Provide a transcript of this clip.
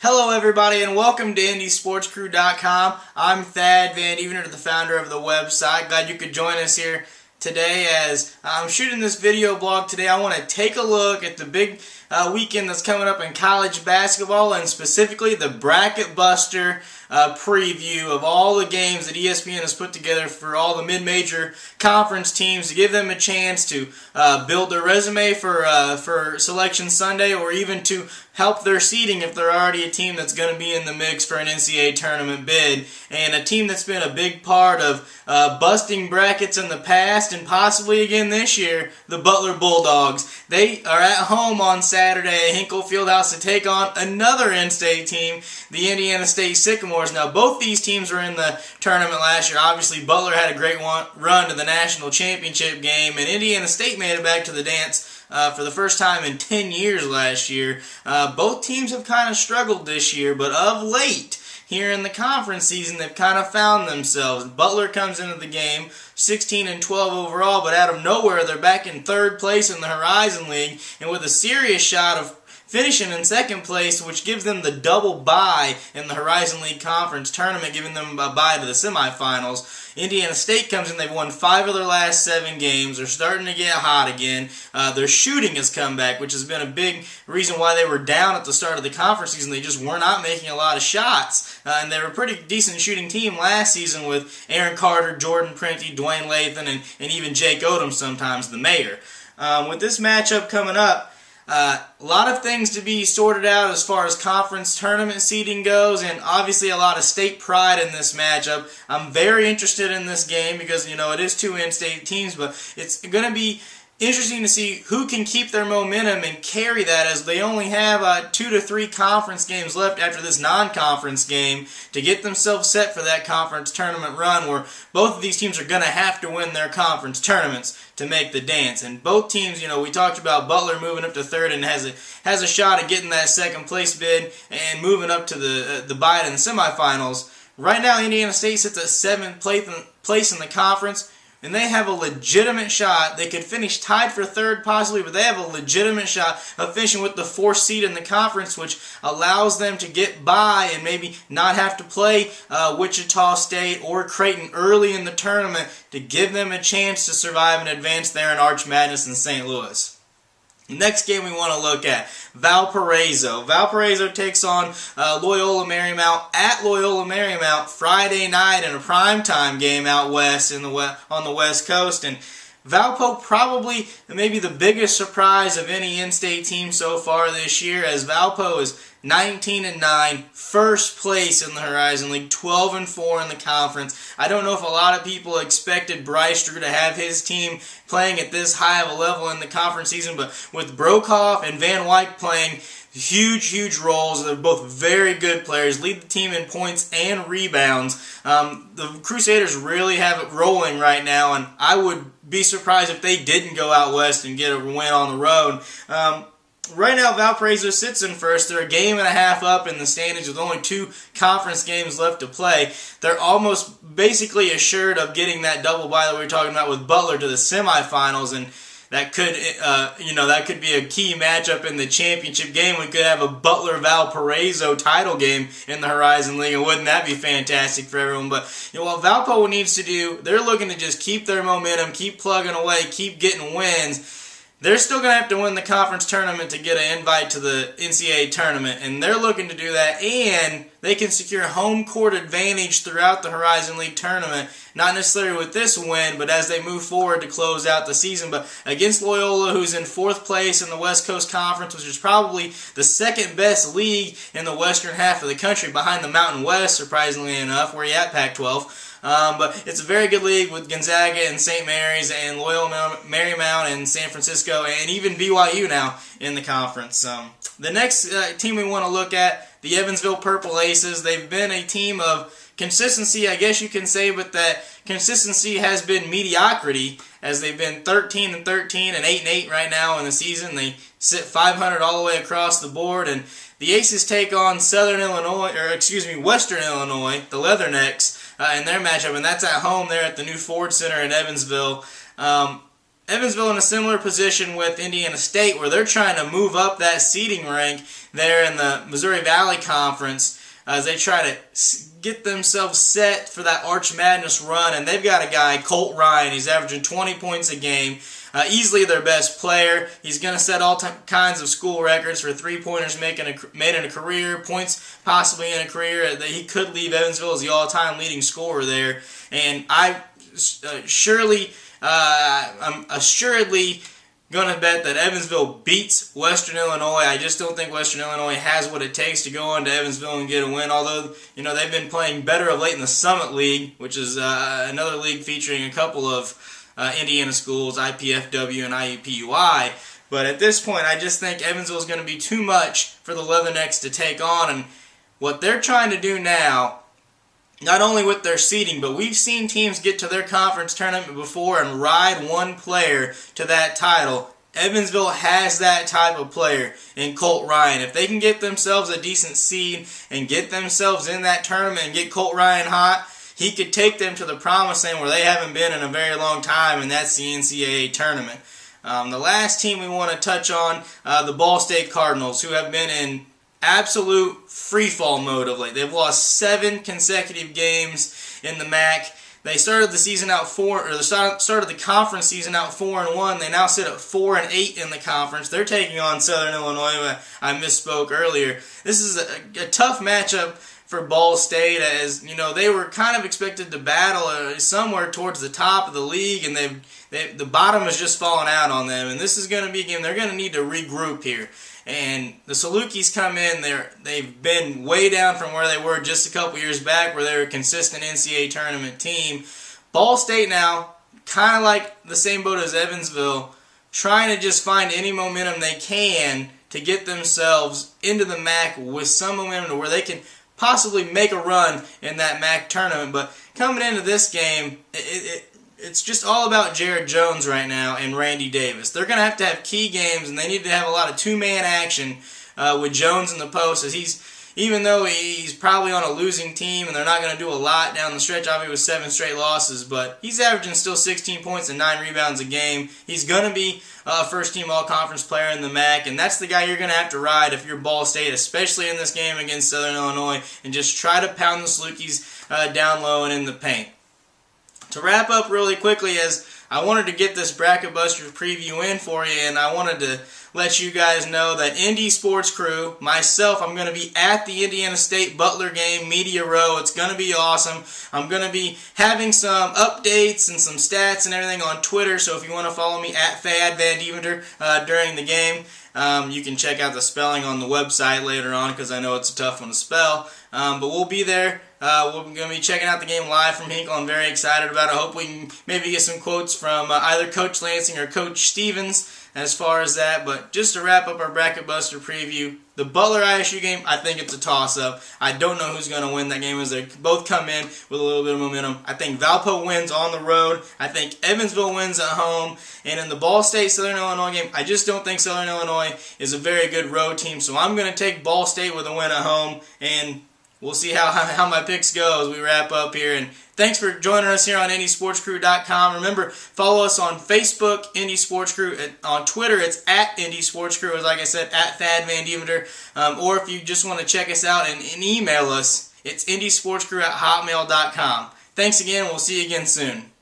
Hello everybody and welcome to IndySportsCrew.com. I'm Thad Van Evener, the founder of the website. Glad you could join us here today as I'm shooting this video blog today. I want to take a look at the big weekend that's coming up in college basketball, and specifically the Bracketbuster preview of all the games that ESPN has put together for all the mid-major conference teams to give them a chance to build their resume for Selection Sunday, or even to help their seeding if they're already a team that's going to be in the mix for an NCAA tournament bid. And a team that's been a big part of busting brackets in the past and possibly again this year, the Butler Bulldogs. They are at home on Saturday at Hinkle Fieldhouse to take on another in-state team, the Indiana State Sycamores. Now, both these teams were in the tournament last year. Obviously, Butler had a great run to the national championship game, and Indiana State made it back to the dance for the first time in 10 years last year. Both teams have kind of struggled this year, but of late, here in the conference season, they've kind of found themselves. Butler comes into the game 16-12 overall, but out of nowhere, they're back in third place in the Horizon League, and with a serious shot of finishing in second place, which gives them the double bye in the Horizon League Conference Tournament, giving them a bye to the semifinals. Indiana State comes in, they've won 5 of their last 7 games. They're starting to get hot again. Their shooting has come back, which has been a big reason why they were down at the start of the conference season. They just were not making a lot of shots. And they were a pretty decent shooting team last season with Aaron Carter, Jordan Prenti, Dwayne Lathan, and even Jake Odom sometimes, the mayor. With this matchup coming up, a lot of things to be sorted out as far as conference tournament seeding goes, and obviously a lot of state pride in this matchup. I'm very interested in this game because, you know, it is 2 in-state teams, but it's going to be interesting to see who can keep their momentum and carry that, as they only have 2 to 3 conference games left after this non-conference game to get themselves set for that conference tournament run, where both of these teams are going to have to win their conference tournaments to make the dance. And both teams, you know, we talked about Butler moving up to third and has a shot at getting that second place bid and moving up to the bye in the semifinals. Right now, Indiana State sits at 7th place in the conference, and they have a legitimate shot. They could finish tied for third possibly, but they have a legitimate shot of finishing with the 4th seed in the conference, which allows them to get by and maybe not have to play Wichita State or Creighton early in the tournament to give them a chance to survive and advance there in Arch Madness in St. Louis. Next game we want to look at, Valparaiso. Valparaiso takes on Loyola Marymount at Loyola Marymount Friday night in a primetime game out west on the West Coast. And Valpo probably maybe the biggest surprise of any in-state team so far this year, as Valpo is 19-9, first place in the Horizon League, 12-4 in the conference. I don't know if a lot of people expected Bryce Drew to have his team playing at this high of a level in the conference season, but with Brokoff and Van Wyk playing huge roles, they're both very good players, lead the team in points and rebounds. The Crusaders really have it rolling right now, and I would be surprised if they didn't go out west and get a win on the road. Right now, Valparaiso sits in first. They're a game and a half up in the standings with only 2 conference games left to play. They're almost basically assured of getting that double bye that we were talking about with Butler to the semifinals, and that could, that could be a key matchup in the championship game. We could have a Butler-Valparaiso title game in the Horizon League, and wouldn't that be fantastic for everyone? But what Valpo needs to do, they're looking to just keep their momentum, keep plugging away, keep getting wins. They're still going to have to win the conference tournament to get an invite to the NCAA tournament, and they're looking to do that, and they can secure home court advantage throughout the Horizon League tournament, not necessarily with this win, but as they move forward to close out the season. But against Loyola, who's in 4th place in the West Coast Conference, which is probably the 2nd best league in the western half of the country, behind the Mountain West, surprisingly enough. Where you at, Pac-12? But it's a very good league with Gonzaga and St. Mary's and Loyola Marymount and San Francisco and even BYU now in the conference. The next team we want to look at, the Evansville Purple Aces. They've been a team of consistency, I guess you can say, but that consistency has been mediocrity, as they've been 13-13 and 8-8 right now in the season. They sit 500 all the way across the board, and the Aces take on Western Illinois, the Leathernecks, in their matchup, and that's at home there at the new Ford Center in Evansville. Evansville in a similar position with Indiana State, where they're trying to move up that seeding rank there in the Missouri Valley Conference as they try to get themselves set for that Arch Madness run. And they've got a guy, Colt Ryan. He's averaging 20 points a game. Easily their best player. He's going to set all kinds of school records for three-pointers made in a career, points possibly in a career. He could leave Evansville as the all-time leading scorer there. And I'm assuredly going to bet that Evansville beats Western Illinois. I just don't think Western Illinois has what it takes to go into Evansville and get a win, although they've been playing better of late in the Summit League, which is another league featuring a couple of Indiana schools, IPFW and IUPUI. But at this point, I just think Evansville is going to be too much for the Leathernecks to take on. And what they're trying to do now, not only with their seeding, but we've seen teams get to their conference tournament before and ride one player to that title. Evansville has that type of player in Colt Ryan. If they can get themselves a decent seed and get themselves in that tournament and get Colt Ryan hot, he could take them to the promised land where they haven't been in a very long time, and that's the NCAA tournament. The last team we want to touch on, the Ball State Cardinals, who have been in absolute freefall mode of late. They've lost 7 consecutive games in the MAC. They started the season out started the conference season out 4-1. They now sit at 4-8 in the conference. They're taking on Southern Illinois. But I misspoke earlier. This is a tough matchup for Ball State, as they were kind of expected to battle somewhere towards the top of the league, and the bottom has just fallen out on them. And this is going to be a game they're going to need to regroup here. And the Salukis come in, they've been way down from where they were just a couple years back, where they were a consistent NCAA tournament team. Ball State now, kind of like the same boat as Evansville, trying to just find any momentum they can to get themselves into the MAC with some momentum to where they can possibly make a run in that MAC tournament. But coming into this game, it's just all about Jared Jones right now and Randy Davis. They're going to have key games, and they need to have a lot of two-man action with Jones in the post, as even though he's probably on a losing team and they're not going to do a lot down the stretch, obviously with 7 straight losses, but he's averaging still 16 points and 9 rebounds a game. He's going to be a first-team all-conference player in the MAC, and that's the guy you're going to have to ride if you're Ball State, especially in this game against Southern Illinois, and just try to pound the Salukis down low and in the paint. To wrap up really quickly, as I wanted to get this Bracketbuster preview in for you, and I wanted to let you guys know that Indy Sports Crew, myself, I'm going to be at the Indiana State Butler game, Media Row. It's going to be awesome. I'm going to be having some updates and some stats and everything on Twitter, so if you want to follow me at Thad Van Deventer during the game, you can check out the spelling on the website later on, because I know it's a tough one to spell. But we'll be there. We're going to be checking out the game live from Hinkle. I'm very excited about it. I hope we can maybe get some quotes from either Coach Lansing or Coach Stevens as far as that. But just to wrap up our Bracketbuster preview, the Butler-ISU game, I think it's a toss-up. I don't know who's going to win that game, as they both come in with a little bit of momentum. I think Valpo wins on the road. I think Evansville wins at home. And in the Ball State-Southern Illinois game, I just don't think Southern Illinois is a very good road team. So I'm going to take Ball State with a win at home, and we'll see how my picks go as we wrap up here. And thanks for joining us here on IndySportsCrew.com. Remember, follow us on Facebook, Indy Sports Crew. On Twitter, it's at Indy Sports Crew, as like I said, at Thad Van Deventer. Or if you just want to check us out and email us, it's IndySportsCrew@hotmail.com. Thanks again. We'll see you again soon.